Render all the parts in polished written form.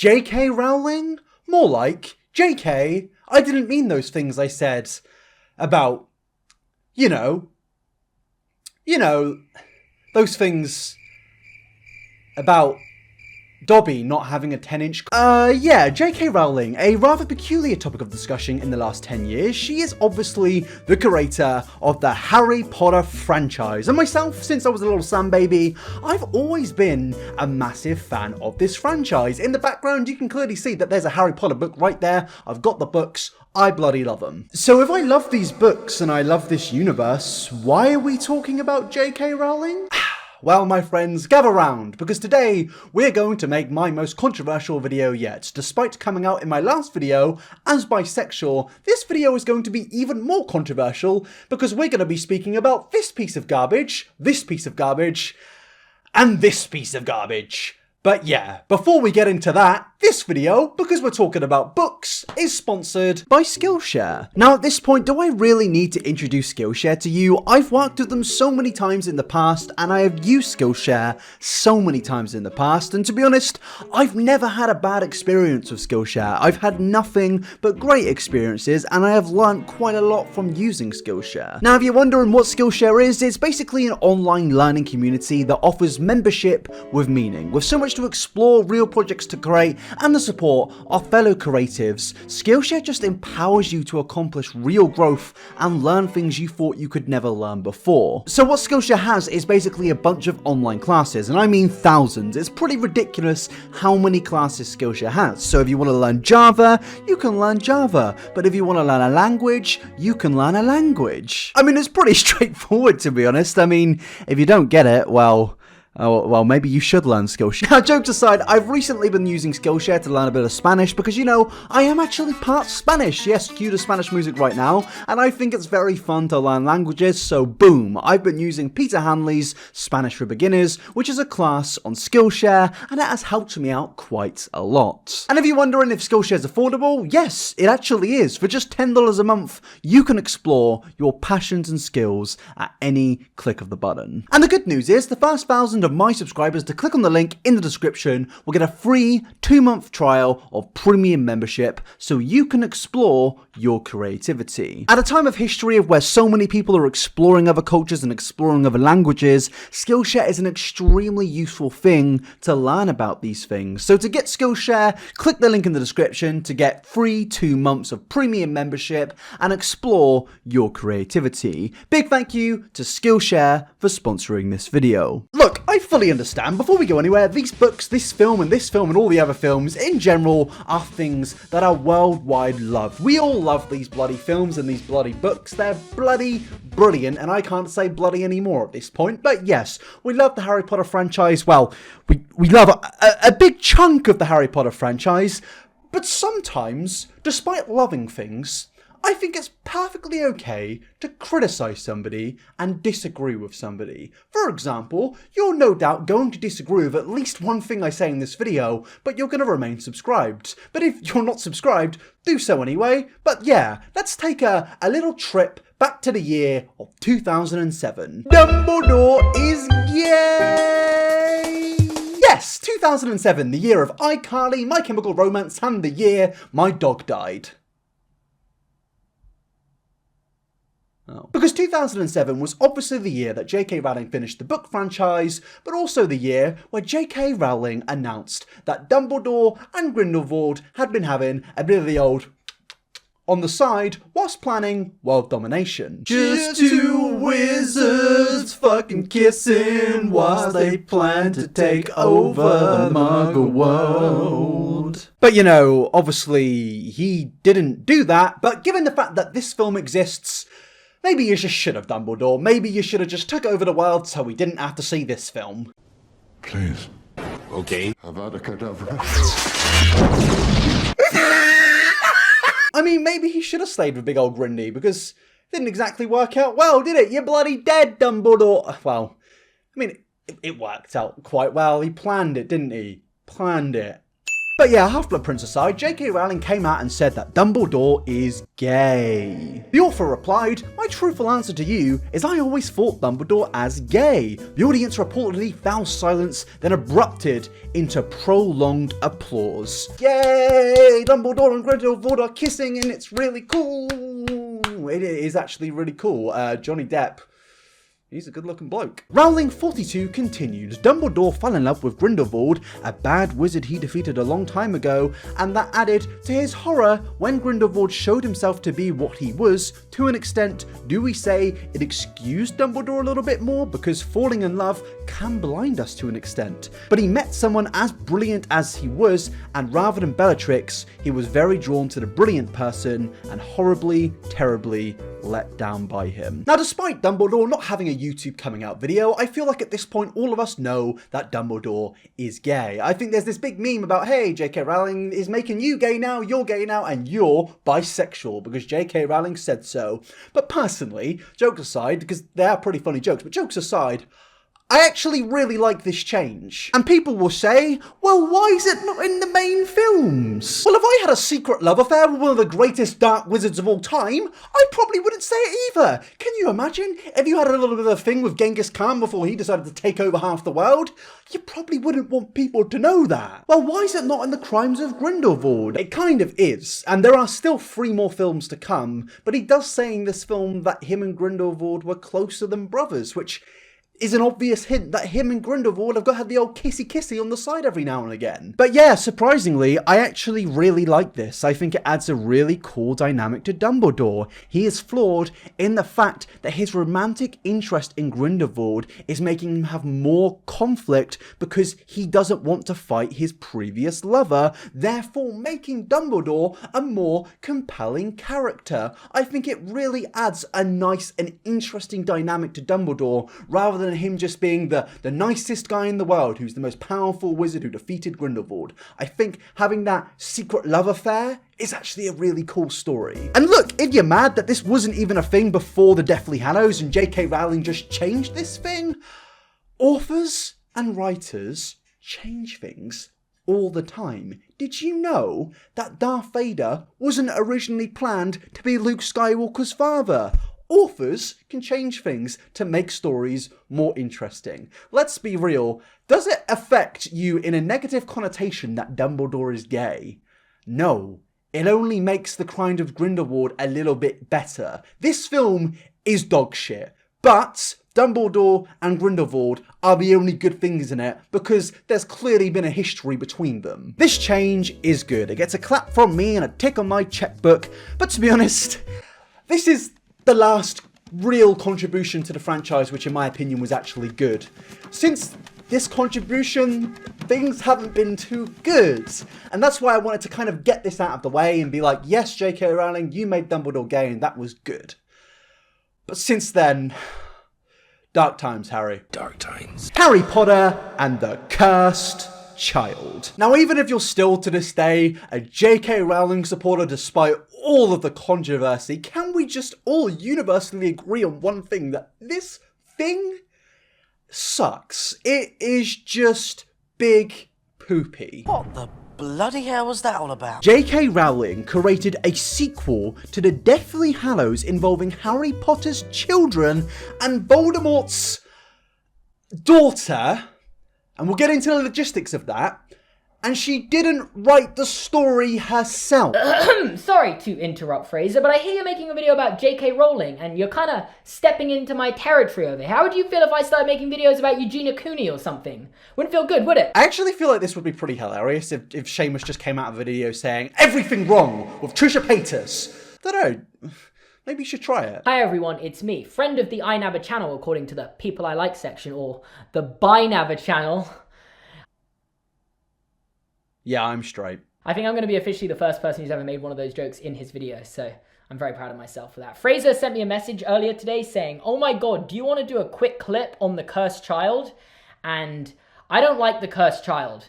JK Rowling? More like JK. I didn't mean those things I said about, you know, those things about Dobby not having a 10-inch... yeah, JK Rowling, a rather peculiar topic of discussion in the last 10 years. She is obviously the creator of the Harry Potter franchise. And myself, since I was a little Sam baby, I've always been a massive fan of this franchise. In the background, you can clearly see that there's a Harry Potter book right there. I've got the books. I bloody love them. So if I love these books and I love this universe, why are we talking about JK Rowling? Well, my friends, gather round, because today we're going to make my most controversial video yet. Despite coming out in my last video as bisexual, this video is going to be even more controversial because we're going to be speaking about this piece of garbage, and this piece of garbage. But yeah, before we get into that, this video, because we're talking about books, is sponsored by Skillshare. Now at this point, do I really need to introduce Skillshare to you? I've worked with them so many times in the past, and I have used Skillshare so many times in the past, and to be honest, I've never had a bad experience with Skillshare. I've had nothing but great experiences, and I have learned quite a lot from using Skillshare. Now if you're wondering what Skillshare is, it's basically an online learning community that offers membership with meaning, with so much to explore, real projects to create, and the support of fellow creatives. Skillshare just empowers you to accomplish real growth and learn things you thought you could never learn before. So what Skillshare has is basically a bunch of online classes, and I mean thousands. It's pretty ridiculous how many classes Skillshare has. So if you want to learn Java, you can learn Java, but if you want to learn a language, you can learn a language. I mean, it's pretty straightforward, to be honest. I mean, if you don't get it, well, maybe you should learn Skillshare. Now, jokes aside, I've recently been using Skillshare to learn a bit of Spanish because, you know, I am actually part Spanish. Yes, cue the Spanish music right now. And I think it's very fun to learn languages, so boom, I've been using Peter Hanley's Spanish for Beginners, which is a class on Skillshare, and it has helped me out quite a lot. And if you're wondering if Skillshare is affordable, yes, it actually is. For just $10 a month, you can explore your passions and skills at any click of the button. And the good news is, the first 1,000 of my subscribers to click on the link in the description will get a free 2-month trial of premium membership so you can explore your creativity. At a time of history of where so many people are exploring other cultures and exploring other languages, Skillshare is an extremely useful thing to learn about these things. So to get Skillshare, click the link in the description to get free 2 months of premium membership and explore your creativity. Big thank you to Skillshare for sponsoring this video. Look, I fully understand. Before we go anywhere, these books, this film and all the other films in general are things that are worldwide loved. We all love these bloody films and these bloody books. They're bloody brilliant, and I can't say bloody anymore at this point. But yes, we love the Harry Potter franchise. Well, we love a big chunk of the Harry Potter franchise, but sometimes, despite loving things, I think it's perfectly okay to criticize somebody and disagree with somebody. For example, you're no doubt going to disagree with at least one thing I say in this video, but you're going to remain subscribed. But if you're not subscribed, do so anyway. But yeah, let's take a little trip back to the year of 2007. Dumbledore is gay! Yes, 2007, the year of iCarly, My Chemical Romance, and the year my dog died. Oh. Because 2007 was obviously the year that JK Rowling finished the book franchise, but also the year where JK Rowling announced that Dumbledore and Grindelwald had been having a bit of the old on the side whilst planning world domination. Just two wizards fucking kissing while they plan to take over the Muggle world. But you know, obviously he didn't do that, but given the fact that this film exists, maybe you just should have, Dumbledore. Maybe you should have just took over the world so we didn't have to see this film. Please. Okay. Avada Kedavra. I mean, maybe he should have stayed with big old Grindy, because it didn't exactly work out well, did it? You're bloody dead, Dumbledore. Well, I mean, it worked out quite well. He planned it, didn't he? Planned it. But yeah, Half-Blood Prince aside, JK Rowling came out and said that Dumbledore is gay. The author replied, "My truthful answer to you is I always thought Dumbledore as gay." The audience reportedly fell silence, then erupted into prolonged applause. Yay! Dumbledore and Grindelwald are kissing and it's really cool. It is actually really cool. Johnny Depp, he's a good-looking bloke. Rowling 42 continued, "Dumbledore fell in love with Grindelwald, a bad wizard he defeated a long time ago, and that added to his horror when Grindelwald showed himself to be what he was. To an extent, do we say it excused Dumbledore a little bit more, because falling in love can blind us to an extent. But he met someone as brilliant as he was, and rather than Bellatrix, he was very drawn to the brilliant person and horribly, terribly let down by him." Now, despite Dumbledore not having a YouTube coming out video, I feel like at this point all of us know that Dumbledore is gay. I think there's this big meme about, hey, JK Rowling is making you gay now, and you're bisexual because JK Rowling said so. But personally, jokes aside, because they are pretty funny jokes, but jokes aside, I actually really like this change. And people will say, well, why is it not in the main films? Well, if I had a secret love affair with one of the greatest dark wizards of all time, I probably wouldn't say it either. Can you imagine if you had a little bit of a thing with Genghis Khan before he decided to take over half the world? You probably wouldn't want people to know that. Well, why is it not in the Crimes of Grindelwald? It kind of is, and there are still 3 more films to come, but he does say in this film that him and Grindelwald were closer than brothers, which is an obvious hint that him and Grindelwald have got to have the old kissy-kissy on the side every now and again. But yeah, surprisingly, I actually really like this. I think it adds a really cool dynamic to Dumbledore. He is flawed in the fact that his romantic interest in Grindelwald is making him have more conflict because he doesn't want to fight his previous lover, therefore making Dumbledore a more compelling character. I think it really adds a nice and interesting dynamic to Dumbledore, rather than him just being the nicest guy in the world who's the most powerful wizard who defeated Grindelwald. I think having that secret love affair is actually a really cool story. And look, if you're mad that this wasn't even a thing before the Deathly Hallows and JK Rowling just changed this thing, authors and writers change things all the time. Did you know that Darth Vader wasn't originally planned to be Luke Skywalker's father? Authors can change things to make stories more interesting. Let's be real, does it affect you in a negative connotation that Dumbledore is gay? No, it only makes The Crimes of Grindelwald a little bit better. This film is dog shit, but Dumbledore and Grindelwald are the only good things in it because there's clearly been a history between them. This change is good. It gets a clap from me and a tick on my checkbook, but to be honest, this is the last real contribution to the franchise, which in my opinion was actually good. Since this contribution, things haven't been too good. And that's why I wanted to kind of get this out of the way and be like, yes, JK Rowling, you made Dumbledore gay and that was good. But since then, dark times, Harry. Dark times. Harry Potter and the Cursed Child. Now, even if you're still to this day a JK Rowling supporter despite all of the controversy, can we just all universally agree on one thing, that this thing sucks? It is just big poopy. What the bloody hell was that all about? JK Rowling created a sequel to the Deathly Hallows involving Harry Potter's children and Voldemort's daughter, and we'll get into the logistics of that, and she didn't write the story herself. Sorry to interrupt, Fraser, but I hear you're making a video about JK Rowling, and you're kind of stepping into my territory over here. How would you feel if I started making videos about Eugenia Cooney or something? Wouldn't feel good, would it? I actually feel like this would be pretty hilarious if Seamus just came out of a video saying, everything wrong with Trisha Paytas. I don't know. Maybe you should try it. Hi everyone, it's me, friend of the inabber channel according to the People I Like section, or the binabber channel. Yeah, I'm straight. I think I'm going to be officially the first person who's ever made one of those jokes in his video, so I'm very proud of myself for that. Fraser sent me a message earlier today saying, oh my god, do you want to do a quick clip on the Cursed Child? And I don't like the Cursed Child.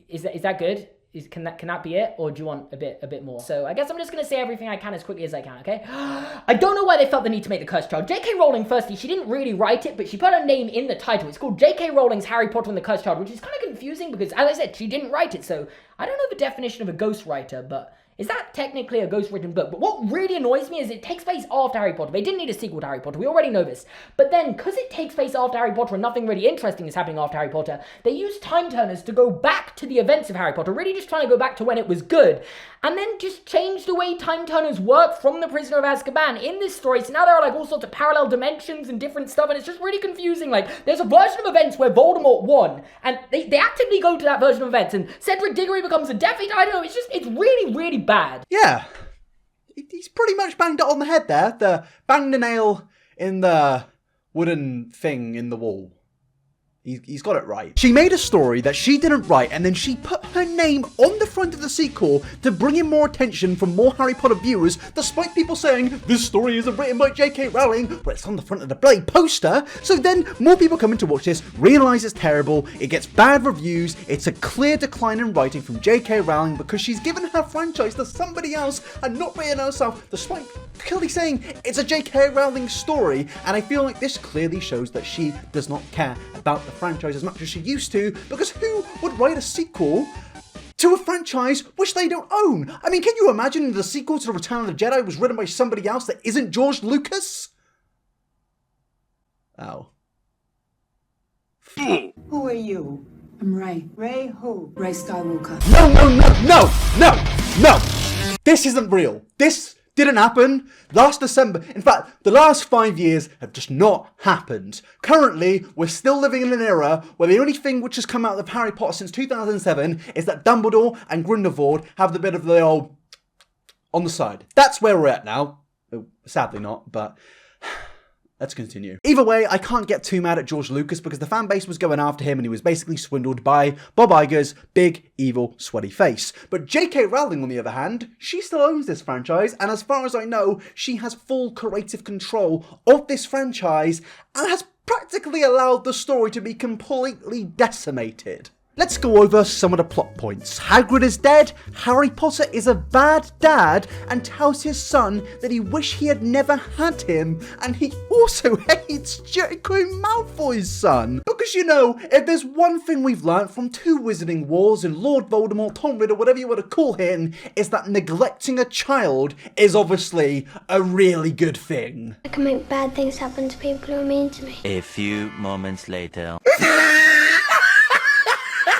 Is that good? Can that be it, or do you want a bit more? So I guess I'm just gonna say everything I can as quickly as I can, okay? I don't know why they felt the need to make the cursed child. JK Rowling, firstly, she didn't really write it, but she put her name in the title. It's called JK Rowling's Harry Potter and the Cursed Child, which is kind of confusing because, as I said, she didn't write it, so I don't know the definition of a ghostwriter, but is that technically a ghostwritten book? But what really annoys me is it takes place after Harry Potter. They didn't need a sequel to Harry Potter. We already know this. But then, because it takes place after Harry Potter and nothing really interesting is happening after Harry Potter, they use time turners to go back to the events of Harry Potter, really just trying to go back to when it was good, and then just change the way time turners work from the Prisoner of Azkaban in this story. So now there are like all sorts of parallel dimensions and different stuff, and it's just really confusing. Like, there's a version of events where Voldemort won, and they actively go to that version of events, and Cedric Diggory becomes a Death Eater. I don't know, it's really, really bad. Yeah. He's pretty much banged it on the head there. Banged the nail in the wooden thing in the wall. He's got it right. She made a story that she didn't write, and then she put her name on the front of the sequel to bring in more attention from more Harry Potter viewers, despite people saying, this story isn't written by JK Rowling, but it's on the front of the bloody poster. So then more people come in to watch this, realise it's terrible, it gets bad reviews, it's a clear decline in writing from JK Rowling because she's given her franchise to somebody else and not written herself, despite clearly saying it's a JK Rowling story. And I feel like this clearly shows that she does not care about the franchise as much as she used to, because who would write a sequel to a franchise which they don't own? I mean, can you imagine the sequel to The Return of the Jedi was written by somebody else that isn't George Lucas? Oh. Who are you? I'm Rey. Rey who? Rey Skywalker. No! This isn't real. This didn't happen last December. In fact, the last 5 years have just not happened. Currently, we're still living in an era where the only thing which has come out of Harry Potter since 2007 is that Dumbledore and Grindelwald have the bit of the old on the side. That's where we're at now. Sadly not, but let's continue. Either way, I can't get too mad at George Lucas because the fan base was going after him and he was basically swindled by Bob Iger's big, evil, sweaty face. But JK Rowling, on the other hand, she still owns this franchise, and as far as I know, she has full creative control of this franchise and has practically allowed the story to be completely decimated. Let's go over some of the plot points. Hagrid is dead, Harry Potter is a bad dad and tells his son that he wished he had never had him, and he also hates Draco Malfoy's son. Because, you know, if there's one thing we've learnt from 2 Wizarding Wars and Lord Voldemort, Tom Riddle, whatever you want to call him, is that neglecting a child is obviously a really good thing. I can make bad things happen to people who are mean to me. A few moments later.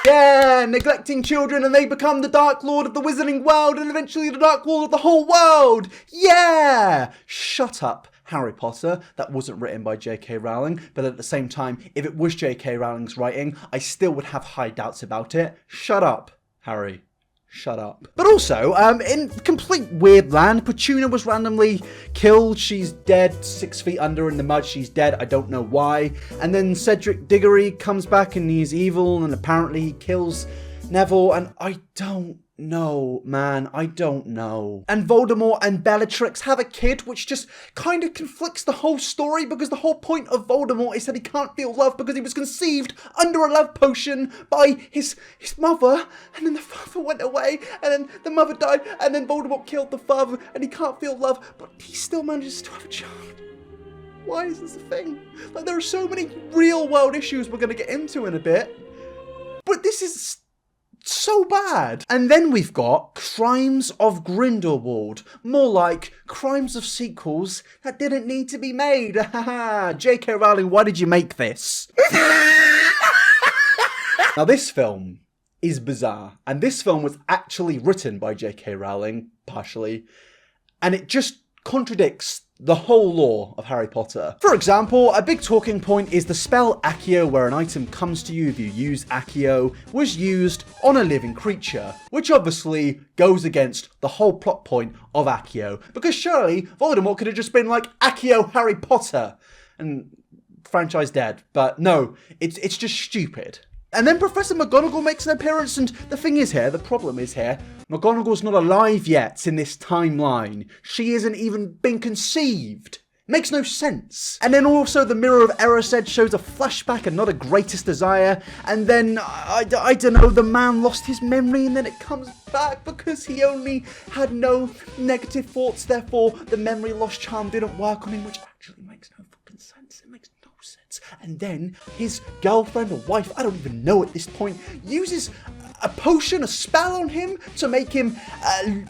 Yeah, neglecting children and they become the Dark Lord of the Wizarding World and eventually the Dark Lord of the whole world. Yeah! Shut up, Harry Potter. That wasn't written by JK Rowling, but at the same time, if it was JK Rowling's writing, I still would have high doubts about it. Shut up, Harry. Shut up. But also, in complete weird land, Petunia was randomly killed. She's dead, 6 feet under in the mud. She's dead. I don't know why. And then Cedric Diggory comes back and he's evil and apparently he kills Neville. And I don't know, man. I don't know. And Voldemort and Bellatrix have a kid, which just kind of conflicts the whole story because the whole point of Voldemort is that he can't feel love because he was conceived under a love potion by his mother, and then the father went away, and then the mother died, and then Voldemort killed the father, and he can't feel love, but he still manages to have a child. Why is this a thing? Like, there are so many real world issues we're going to get into in a bit, but this is so bad. And then we've got Crimes of Grindelwald. More like crimes of sequels that didn't need to be made. JK Rowling, why did you make this? Now this film is bizarre. And this film was actually written by JK Rowling, partially. And it just contradicts the whole lore of Harry Potter. For example, a big talking point is the spell Accio, where an item comes to you if you use Accio, was used on a living creature, which obviously goes against the whole plot point of Accio, because surely Voldemort could have just been like, Accio Harry Potter, and franchise dead. But no, it's just stupid. And then Professor McGonagall makes an appearance, and the problem is here, McGonagall's not alive yet in this timeline. She isn't even been conceived Makes no sense. And then also the Mirror of Erised shows a flashback and not a greatest desire. And then, I don't know, the man lost his memory and then it comes back because he only had no negative thoughts. Therefore, the memory loss charm didn't work on him, which actually makes no fucking sense. It makes no sense. And then his girlfriend or wife, I don't even know at this point, uses a potion, a spell on him to make him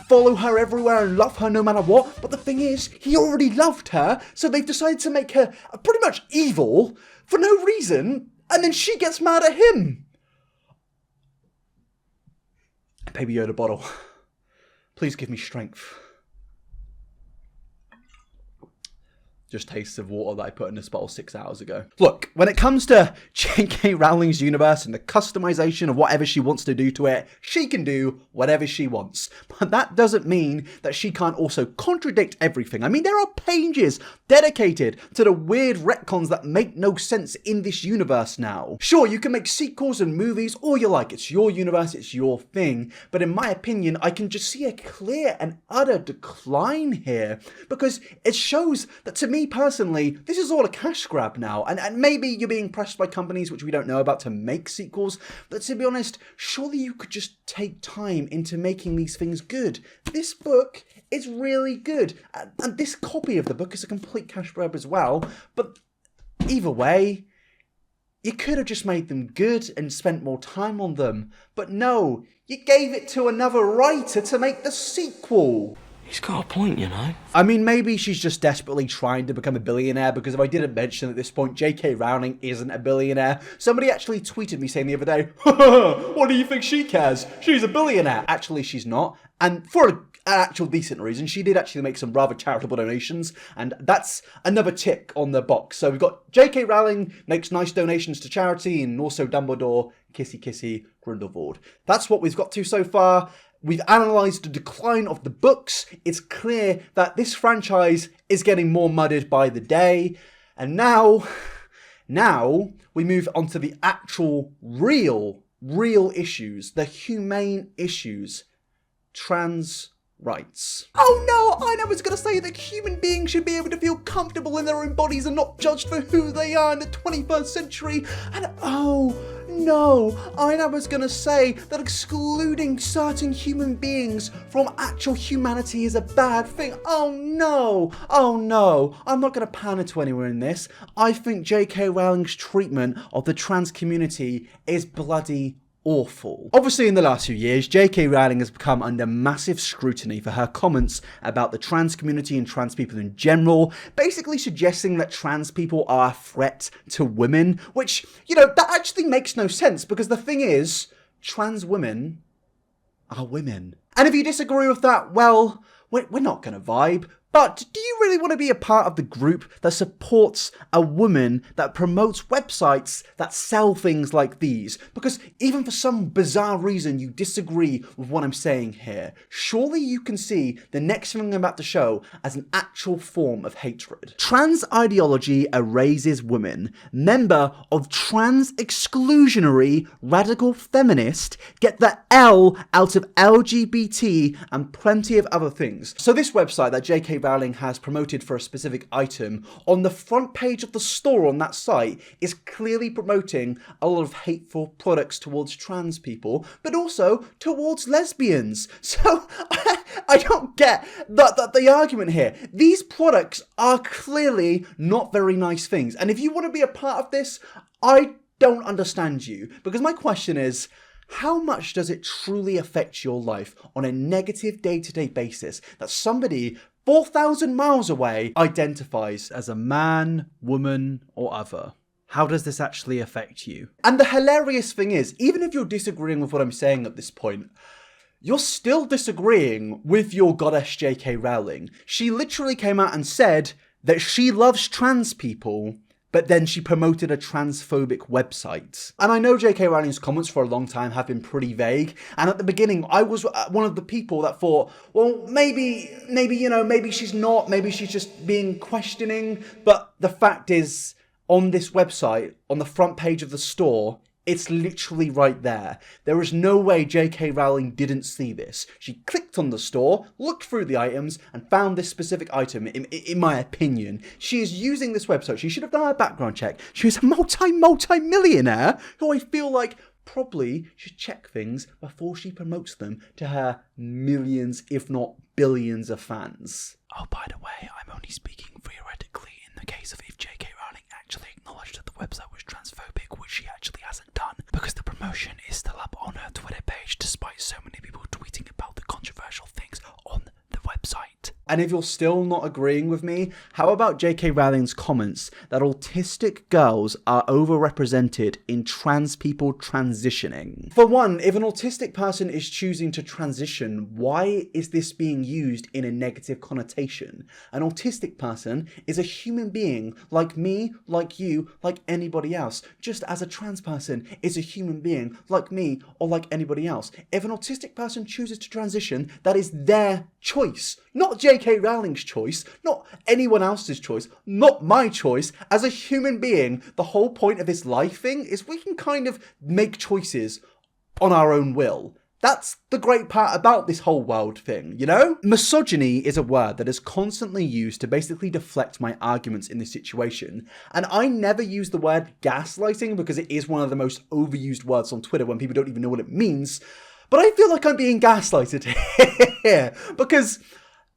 follow her everywhere and love her no matter what. But the thing is, he already loved her, so they've decided to make her pretty much evil for no reason, and then she gets mad at him. Baby Yoda bottle, please give me strength. Just tastes of water that I put in this bottle 6 hours ago. Look, when it comes to JK Rowling's universe and the customization of whatever she wants to do to it, she can do whatever she wants. But that doesn't mean that she can't also contradict everything. I mean, there are pages dedicated to the weird retcons that make no sense in this universe now. Sure, you can make sequels and movies all you like. It's your universe, it's your thing. But in my opinion, I can just see a clear and utter decline here. Because it shows that, to me personally, this is all a cash grab now, and maybe you're being pressed by companies which we don't know about to make sequels, but to be honest, surely you could just take time into making these things good. This book is really good, and this copy of the book is a complete cash grab as well, but either way, you could have just made them good and spent more time on them, but no, you gave it to another writer to make the sequel. He's got a point, you know. I mean, maybe she's just desperately trying to become a billionaire, because if I didn't mention at this point, JK Rowling isn't a billionaire. Somebody actually tweeted me saying the other day, what do you think she cares? She's a billionaire. Actually, she's not. And for an actual decent reason, she did actually make some rather charitable donations, and that's another tick on the box. So we've got JK Rowling makes nice donations to charity, and also Dumbledore, kissy kissy, Grindelwald. That's what we've got to so far. We've analysed the decline of the books. It's clear that this franchise is getting more muddied by the day. And now we move on to the actual real issues, the humane issues. Trans rights. Oh no, I was going to say that human beings should be able to feel comfortable in their own bodies and not judged for who they are in the 21st century. And oh no, I was going to say that excluding certain human beings from actual humanity is a bad thing. Oh no, I'm not going to pander to anyone in this. I think JK Rowling's treatment of the trans community is bloody awful. Obviously, in the last few years, JK Rowling has become under massive scrutiny for her comments about the trans community and trans people in general, basically suggesting that trans people are a threat to women, which, you know, that actually makes no sense, because the thing is, trans women are women. And if you disagree with that, well, we're not going to vibe. But do you really want to be a part of the group that supports a woman that promotes websites that sell things like these? Because even for some bizarre reason you disagree with what I'm saying here, surely you can see the next thing I'm about to show as an actual form of hatred. Trans ideology erases women. Member of trans exclusionary radical feminist, get the L out of LGBT and plenty of other things. So this website that JK Rowling has promoted for a specific item, on the front page of the store on that site is clearly promoting a lot of hateful products towards trans people, but also towards lesbians. So I don't get the argument here. These products are clearly not very nice things. And if you want to be a part of this, I don't understand you. Because my question is, how much does it truly affect your life on a negative day-to-day basis that somebody 4,000 miles away identifies as a man, woman, or other? How does this actually affect you? And the hilarious thing is, even if you're disagreeing with what I'm saying at this point, you're still disagreeing with your goddess JK Rowling. She literally came out and said that she loves trans people, but then she promoted a transphobic website. And I know JK Rowling's comments for a long time have been pretty vague, and at the beginning I was one of the people that thought, well, maybe she's not, maybe she's just being questioning, but the fact is, on this website, on the front page of the store, It's literally right there. There is no way JK Rowling didn't see this. She clicked on the store, looked through the items, and found this specific item, in my opinion. She is using this website. She should have done a background check. She was a multi-millionaire who I feel like probably should check things before she promotes them to her millions, if not billions of fans. Oh, by the way, I'm only speaking theoretically in the case of if JK Rowling actually acknowledged that the website was transphobic, which she actually hasn't done, because the promotion is still up on her Twitter page despite so many people tweeting about the controversial things on the website. And if you're still not agreeing with me, how about JK Rowling's comments that autistic girls are overrepresented in trans people transitioning? For one, if an autistic person is choosing to transition, why is this being used in a negative connotation? An autistic person is a human being like me, like you, like anybody else, just as a trans person is a human being like me or like anybody else. If an autistic person chooses to transition, that is their choice, not JK Rowling's choice, not anyone else's choice, not my choice. As a human being, the whole point of this life thing is we can kind of make choices on our own will. That's the great part about this whole world thing, you know? Misogyny is a word that is constantly used to basically deflect my arguments in this situation. And I never use the word gaslighting because it is one of the most overused words on Twitter when people don't even know what it means. But I feel like I'm being gaslighted here because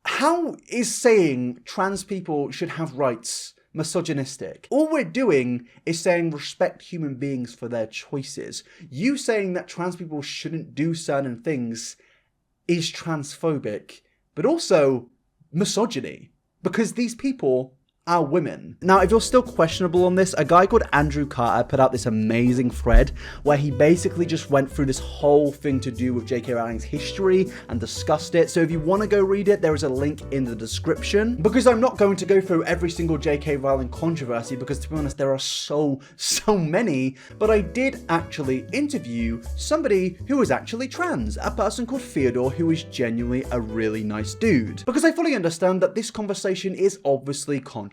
how is saying trans people should have rights misogynistic? All we're doing is saying respect human beings for their choices. You saying that trans people shouldn't do certain things is transphobic, but also misogyny, because these people are women. Now, if you're still questionable on this, a guy called Andrew Carter put out this amazing thread where he basically just went through this whole thing to do with JK Rowling's history and discussed it. So if you want to go read it, there is a link in the description, because I'm not going to go through every single JK Rowling controversy because, to be honest, there are so many, but I did actually interview somebody who is actually trans, a person called Theodore, who is genuinely a really nice dude, because I fully understand that this conversation is obviously controversial.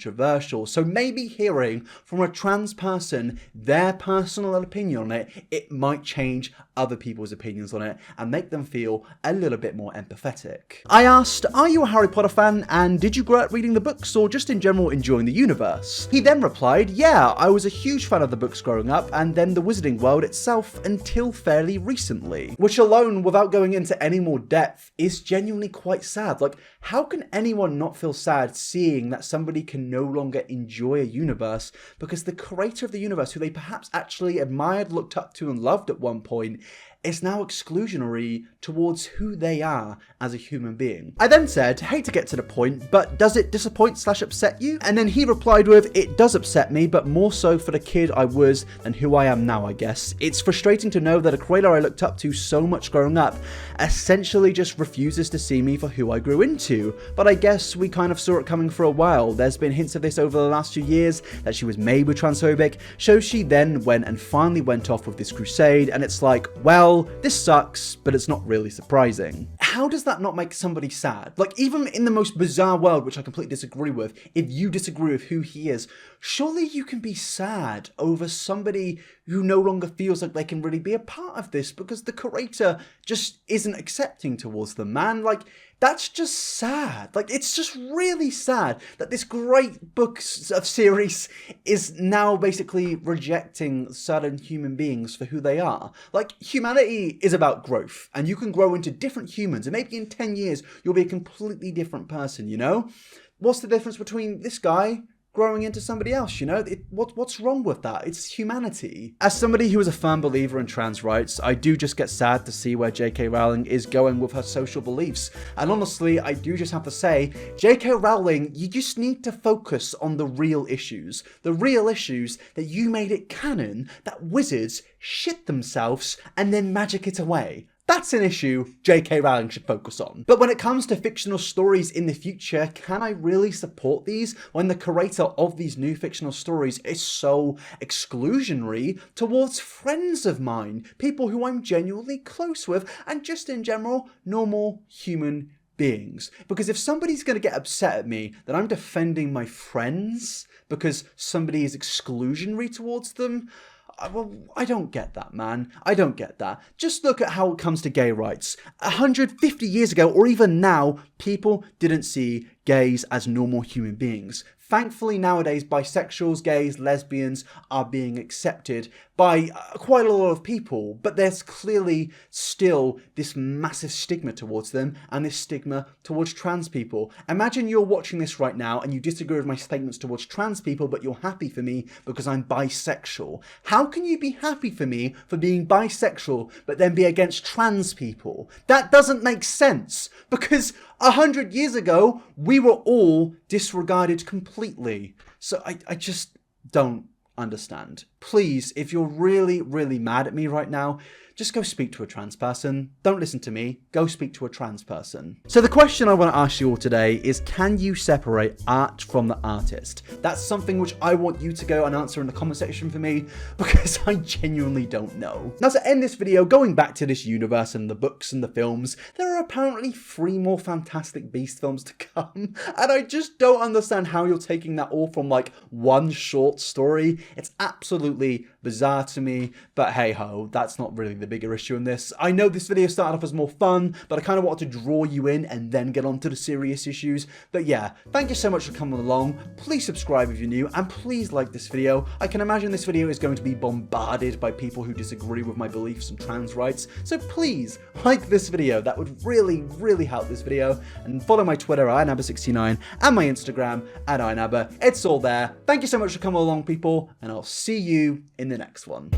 So maybe hearing from a trans person their personal opinion on it, it might change other people's opinions on it and make them feel a little bit more empathetic. I asked, are you a Harry Potter fan and did you grow up reading the books or just in general enjoying the universe? He then replied, yeah, I was a huge fan of the books growing up and then the wizarding world itself until fairly recently. Which alone, without going into any more depth, is genuinely quite sad. Like, how can anyone not feel sad seeing that somebody can no longer enjoy a universe because the creator of the universe, who they perhaps actually admired, looked up to and loved at one point, is now exclusionary towards who they are as a human being? I then said, hate to get to the point, but does it disappoint / upset you? And then he replied with, it does upset me, but more so for the kid I was than who I am now, I guess. It's frustrating to know that a creator I looked up to so much growing up essentially just refuses to see me for who I grew into. But I guess we kind of saw it coming for a while. There's been hints of this over the last few years, that she was maybe transphobic, so she then went and finally went off with this crusade, and it's like, well, this sucks, but it's not really surprising. How does that not make somebody sad? Like, even in the most bizarre world, which I completely disagree with, if you disagree with who he is, surely you can be sad over somebody who no longer feels like they can really be a part of this because the creator just isn't accepting towards them, man. Like, that's just sad. Like, it's just really sad that this great book of series is now basically rejecting certain human beings for who they are. Like, humanity is about growth, and you can grow into different humans, and maybe in 10 years, you'll be a completely different person, you know? What's the difference between this guy growing into somebody else, you know? What's wrong with that? It's humanity. As somebody who is a firm believer in trans rights, I do just get sad to see where JK Rowling is going with her social beliefs. And honestly, I do just have to say, JK Rowling, you just need to focus on the real issues. The real issues that you made it canon that wizards shit themselves and then magic it away. That's an issue JK Rowling should focus on. But when it comes to fictional stories in the future, can I really support these when the creator of these new fictional stories is so exclusionary towards friends of mine, people who I'm genuinely close with, and just in general, normal human beings? Because if somebody's going to get upset at me that I'm defending my friends because somebody is exclusionary towards them, Well, I don't get that, man. I don't get that. Just look at how it comes to gay rights. 150 years ago, or even now, people didn't see gays as normal human beings. Thankfully, nowadays, bisexuals, gays, lesbians are being accepted by quite a lot of people, but there's clearly still this massive stigma towards them and this stigma towards trans people. Imagine you're watching this right now and you disagree with my statements towards trans people, but you're happy for me because I'm bisexual. How can you be happy for me for being bisexual, but then be against trans people? That doesn't make sense, because 100 years ago, we were all disregarded completely. So I just don't understand. Please, if you're really, really mad at me right now, just go speak to a trans person. Don't listen to me. Go speak to a trans person. So the question I want to ask you all today is, can you separate art from the artist? That's something which I want you to go and answer in the comment section for me, because I genuinely don't know. Now, to end this video, going back to this universe and the books and the films, there are apparently 3 more Fantastic Beasts films to come, and I just don't understand how you're taking that all from like one short story. It's absolutely bizarre to me, but hey ho, that's not really the bigger issue in this. I know this video started off as more fun, but I kind of wanted to draw you in and then get on to the serious issues. But yeah, thank you so much for coming along. Please subscribe if you're new, and please like this video. I can imagine this video is going to be bombarded by people who disagree with my beliefs on trans rights, so please like this video. That would really, really help this video. And follow my Twitter at inabber69 and my Instagram at inabber. It's all there. Thank you so much for coming along, people, and I'll see you in the next one.